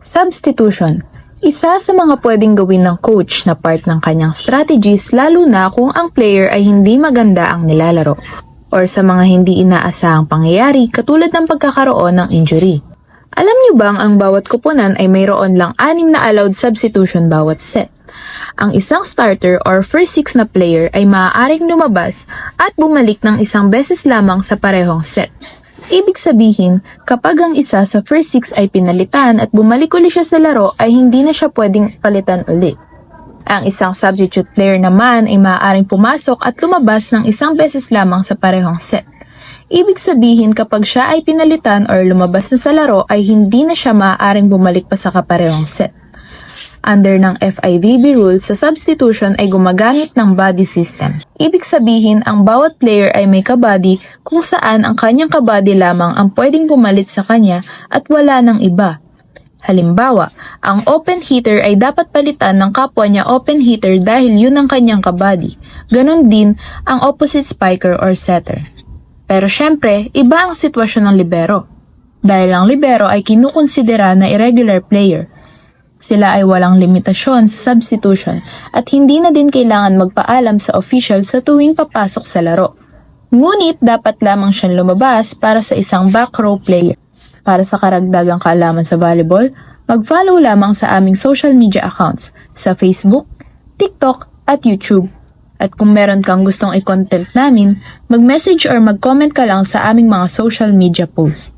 Substitution. Isa sa mga pwedeng gawin ng coach na part ng kanyang strategies lalo na kung ang player ay hindi maganda ang nilalaro or sa mga hindi inaasahang pangyayari katulad ng pagkakaroon ng injury. Alam niyo bang ang bawat koponan ay mayroon lang 6 na allowed substitution bawat set? Ang isang starter or first 6 na player ay maaaring lumabas at bumalik ng isang beses lamang sa parehong set. Ibig sabihin, kapag ang isa sa first 6 ay pinalitan at bumalik uli siya sa laro ay hindi na siya pwedeng palitan uli. Ang isang substitute player naman ay maaaring pumasok at lumabas ng isang beses lamang sa parehong set. Ibig sabihin kapag siya ay pinalitan or lumabas na sa laro ay hindi na siya maaaring bumalik pa sa kaparehong set. Under ng FIVB rules, sa substitution ay gumagamit ng body system. Ibig sabihin, ang bawat player ay may kabady kung saan ang kanyang kabady lamang ang pwedeng pumalit sa kanya at wala ng iba. Halimbawa, ang open hitter ay dapat palitan ng kapwa niya open hitter dahil yun ang kanyang kabady. Ganon din ang opposite spiker or setter. Pero syempre, iba ang sitwasyon ng libero. Dahil ang libero ay kinukonsidera na irregular player. Sila ay walang limitasyon sa substitution at hindi na din kailangan magpaalam sa official sa tuwing papasok sa laro. Ngunit dapat lamang siyang lumabas para sa isang back row player. Para sa karagdagang kaalaman sa volleyball, mag-follow lamang sa aming social media accounts sa Facebook, TikTok at YouTube. At kung meron kang gustong i-content namin, mag-message or mag-comment ka lang sa aming mga social media posts.